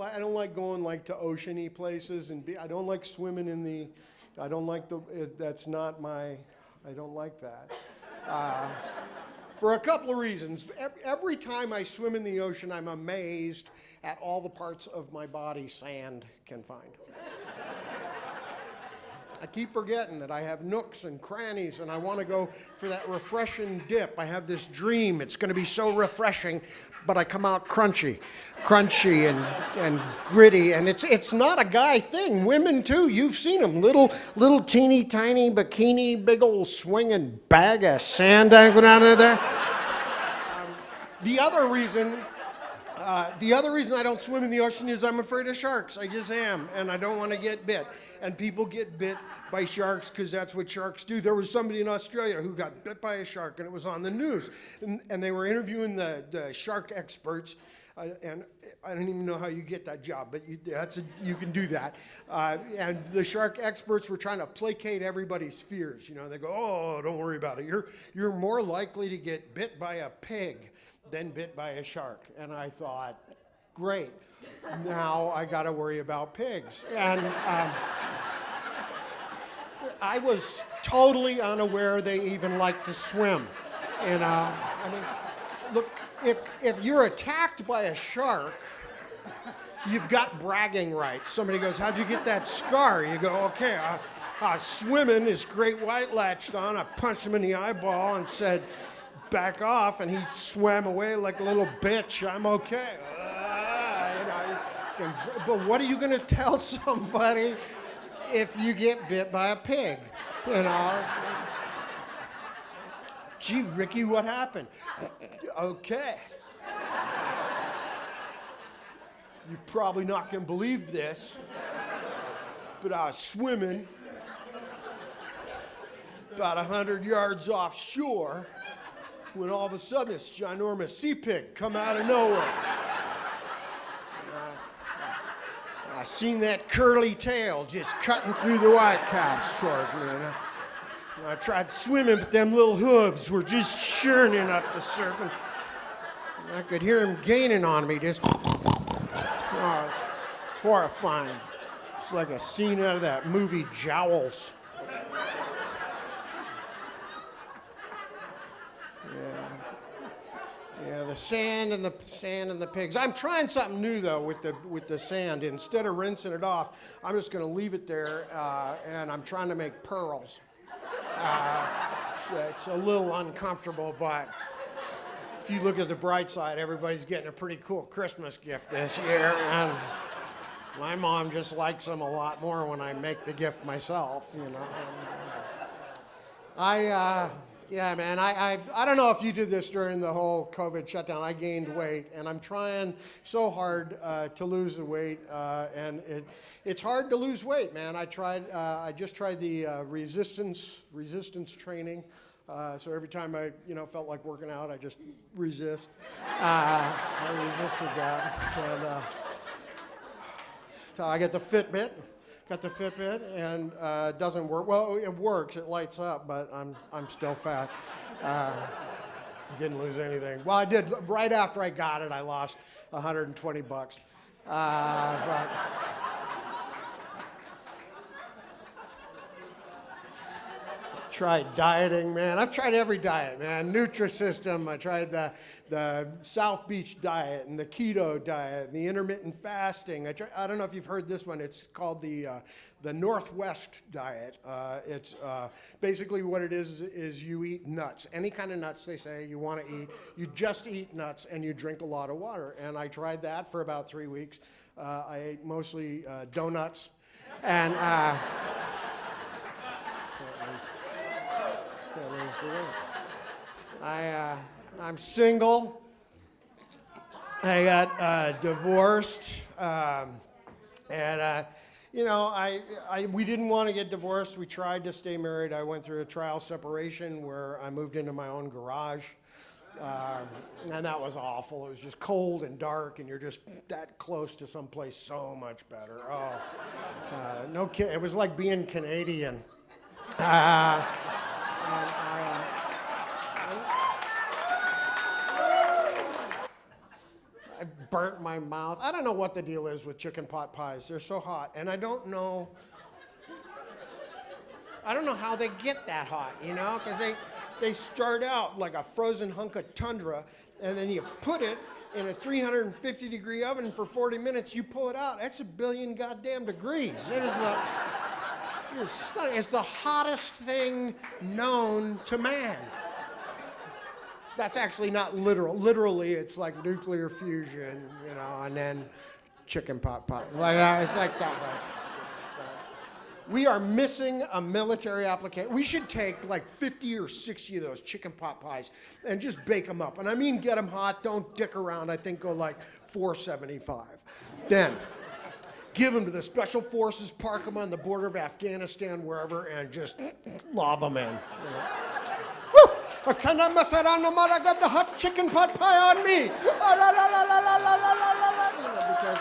I don't like going like to oceany places I don't like swimming in the. I don't like that's not my. I don't like that. For a couple of reasons. Every time I swim in the ocean, I'm amazed at all the parts of my body sand can find. I keep forgetting that I have nooks and crannies and I want to go for that refreshing dip. I have this dream. It's going to be so refreshing, but I come out crunchy and gritty. And it's not a guy thing. Women too. You've seen them. Little teeny tiny bikini, big old swinging bag of sand dangling out of there. The other reason I don't swim in the ocean is I'm afraid of sharks. I just am, and I don't want to get bit. And people get bit by sharks because that's what sharks do. There was somebody in Australia who got bit by a shark, and it was on the news. And they were interviewing the shark experts, and I don't even know how you get that job, but you can do that. And the shark experts were trying to placate everybody's fears. You know, they go, "Oh, don't worry about it. You're more likely to get bit by a pig than bit by a shark." And I thought, great, now I got to worry about pigs. And I was totally unaware they even like to swim. And I mean, look, if you're attacked by a shark, you've got bragging rights. Somebody goes, "How'd you get that scar?" You go, "Okay, swimming, this great white latched on. I punched him in the eyeball and said, 'Back off,' and he swam away like a little bitch. I'm okay." But what are you going to tell somebody if you get bit by a pig? You know? "Gee, Ricky, what happened?" "Okay. You're probably not going to believe this, but I was swimming about 100 yards offshore when all of a sudden this ginormous sea pig come out of nowhere. I seen that curly tail just cutting through the white caps towards me. And I tried swimming, but them little hooves were just churning up the surface. And I could hear him gaining on me, just it's horrifying. It's like a scene out of that movie Jowls. Yeah, the sand and the pigs. I'm trying something new though with the sand. Instead of rinsing it off, I'm just going to leave it there, and I'm trying to make pearls. It's a little uncomfortable, but if you look at the bright side, everybody's getting a pretty cool Christmas gift this year, and my mom just likes them a lot more when I make the gift myself. You know. Yeah, man, I don't know if you did this during the whole COVID shutdown. I gained weight, and I'm trying so hard to lose the weight, and it's hard to lose weight, man. I just tried the resistance training, so every time I felt like working out, I just resist. I resisted that, and so I get the Fitbit. Got the Fitbit, and it doesn't work. Well, it works. It lights up, but I'm still fat. Didn't lose anything. Well, I did. Right after I got it, I lost $120. But tried dieting, man. I've tried every diet, man. Nutrisystem. I tried the South Beach diet and the keto diet and the intermittent fasting. I don't know if you've heard this one. It's called the Northwest diet. It's basically what it is you eat nuts. Any kind of nuts they say you want to eat. You just eat nuts and you drink a lot of water. And I tried that for about 3 weeks. I ate mostly donuts and I'm single. I got divorced, and we didn't want to get divorced. We tried to stay married. I went through a trial separation where I moved into my own garage, and that was awful. It was just cold and dark, and you're just that close to someplace so much better. Oh, no kid. It was like being Canadian. I burnt my mouth. I don't know what the deal is with chicken pot pies. They're so hot. And I don't know how they get that hot, you know, because they start out like a frozen hunk of tundra, and then you put it in a 350-degree oven for 40 minutes, you pull it out. That's a billion goddamn degrees. It is stunning. It's the hottest thing known to man. That's actually not literal. Literally, it's like nuclear fusion, you know, and then chicken pot pie. It's like that. We are missing a military application. We should take like 50 or 60 of those chicken pot pies and just bake them up. And I mean get them hot, don't dick around. I think go like $4.75. Then give them to the special forces, park them on the border of Afghanistan, wherever, and just lob them in. You know? Woo! I cannot mess around no more. I got the hot chicken pot pie on me. Oh, la, la, la, la, la, la, la, la, la. You know, because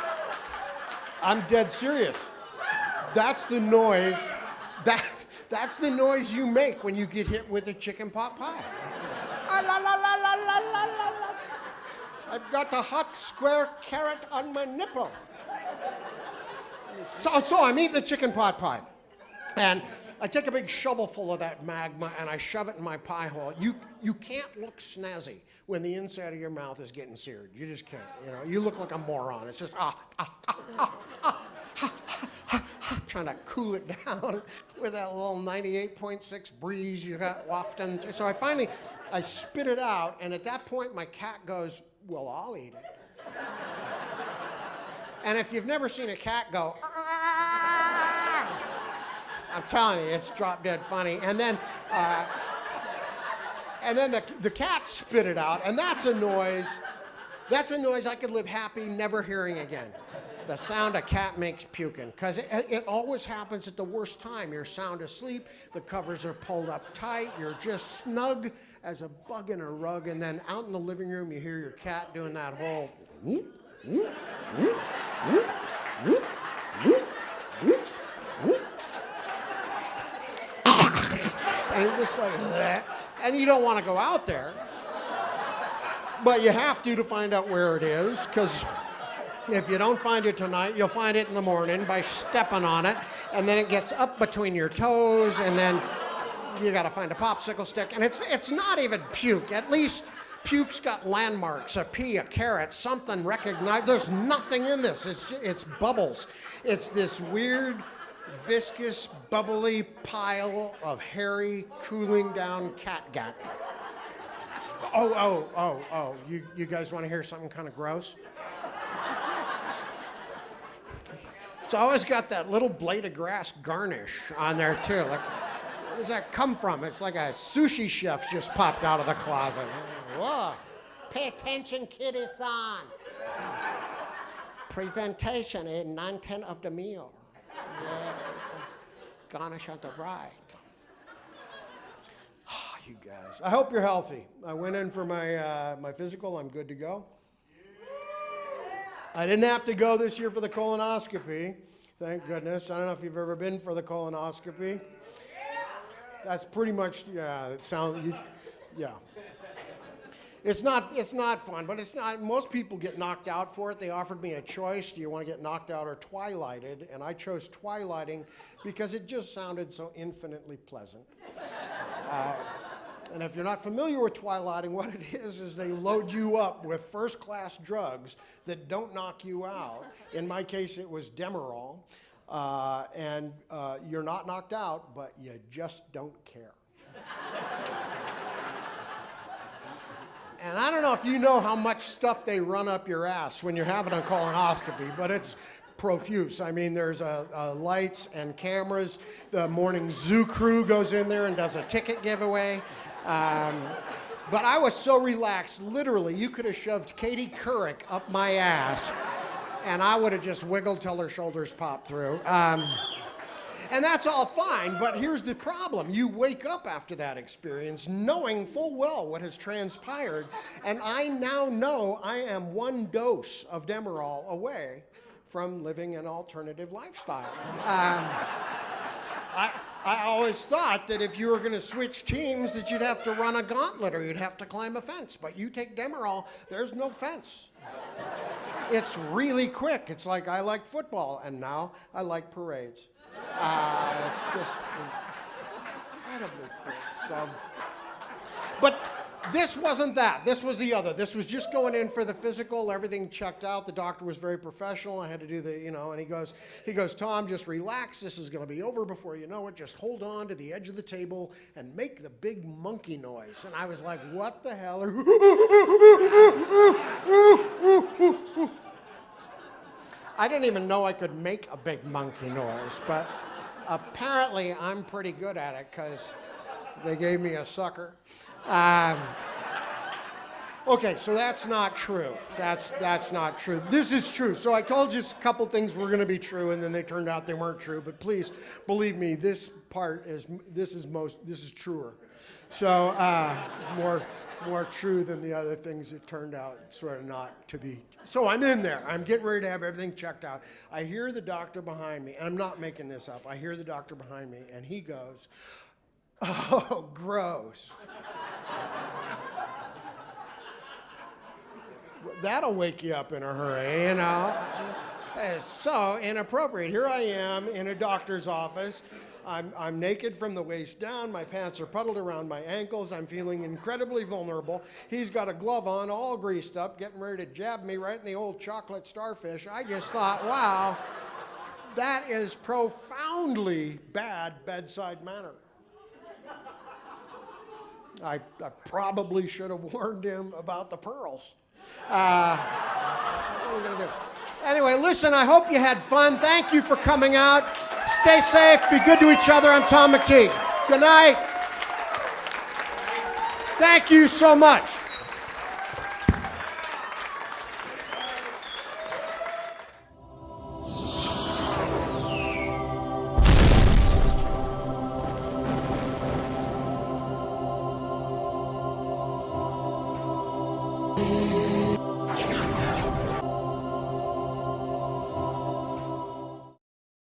I'm dead serious. That's the noise. That's the noise you make when you get hit with a chicken pot pie. Ah, la, la, la, la, la, la, la, la. I've got a hot square carrot on my nipple. So I'm eating the chicken pot pie, and I take a big shovel full of that magma and I shove it in my pie hole. You can't look snazzy when the inside of your mouth is getting seared. You just can't. You know, you look like a moron. It's just trying to cool it down with that little 98.6 breeze you got wafting through. So I spit it out, and at that point my cat goes, well, I'll eat it. And if you've never seen a cat go, I'm telling you, it's drop dead funny. And then the cat spit it out, and that's a noise I could live happy never hearing again. The sound a cat makes puking, because it always happens at the worst time. You're sound asleep, the covers are pulled up tight, you're just snug as a bug in a rug, and then out in the living room you hear your cat doing that whole whoop, whoop, whoop, whoop, whoop, whoop, whoop, whoop. And you're just like that, and you don't want to go out there, but you have to find out where it is, because if you don't find it tonight, you'll find it in the morning by stepping on it, and then it gets up between your toes, and then you got to find a popsicle stick, and it's not even puke. At least puke's got landmarks, a pea, a carrot, something recognized. There's nothing in this. It's bubbles. It's this weird, viscous, bubbly pile of hairy, cooling down catgut. Oh, you guys want to hear something kind of gross? It's always got that little blade of grass garnish on there too. Like, where does that come from? It's like a sushi chef just popped out of the closet. Whoa. Pay attention, kitty-san. Presentation is 9/10 of the meal. Yeah. Garnish on the right. You guys. I hope you're healthy. I went in for my physical. I'm good to go. I didn't have to go this year for the colonoscopy. Thank goodness. I don't know if you've ever been for the colonoscopy. That's pretty much, yeah, yeah. It's not fun, but it's not, most people get knocked out for it. They offered me a choice. Do you want to get knocked out or twilighted? And I chose twilighting because it just sounded so infinitely pleasant. And if you're not familiar with twilighting, what it is they load you up with first-class drugs that don't knock you out. In my case, it was Demerol. And you're not knocked out, but you just don't care. And I don't know if you know how much stuff they run up your ass when you're having a colonoscopy, but it's profuse. I mean, there's lights and cameras. The morning zoo crew goes in there and does a ticket giveaway. But I was so relaxed, literally, you could have shoved Katie Couric up my ass, and I would have just wiggled till her shoulders popped through. And that's all fine, but here's the problem. You wake up after that experience knowing full well what has transpired, and I now know I am one dose of Demerol away from living an alternative lifestyle. I always thought that if you were going to switch teams that you'd have to run a gauntlet or you'd have to climb a fence, but you take Demerol, there's no fence. It's really quick. It's like I like football, and now I like parades. It's just incredibly quick. So, but this wasn't that. This was the other. This was just going in for the physical. Everything checked out. The doctor was very professional. I had to do the, and he goes, Tom, just relax. This is going to be over before you know it. Just hold on to the edge of the table and make the big monkey noise. And I was like, what the hell? I didn't even know I could make a big monkey noise, but apparently I'm pretty good at it because they gave me a sucker. Okay, so that's not true. That's not true. This is true. So I told you a couple things were going to be true, and then they turned out they weren't true. But please believe me, this is truer. So more true than the other things that turned out sort of not to be. So I'm in there. I'm getting ready to have everything checked out. I hear the doctor behind me, and I'm not making this up. I hear the doctor behind me, and he goes, "Oh, gross." That'll wake you up in a hurry, It's so inappropriate. Here I am in a doctor's office. I'm naked from the waist down. My pants are puddled around my ankles. I'm feeling incredibly vulnerable. He's got a glove on, all greased up, getting ready to jab me right in the old chocolate starfish. I just thought, wow, that is profoundly bad bedside manner. I probably should have warned him about the pearls. What are we going to do? Anyway, listen, I hope you had fun. Thank you for coming out. Stay safe. Be good to each other. I'm Tom McTigue. Good night. Thank you so much.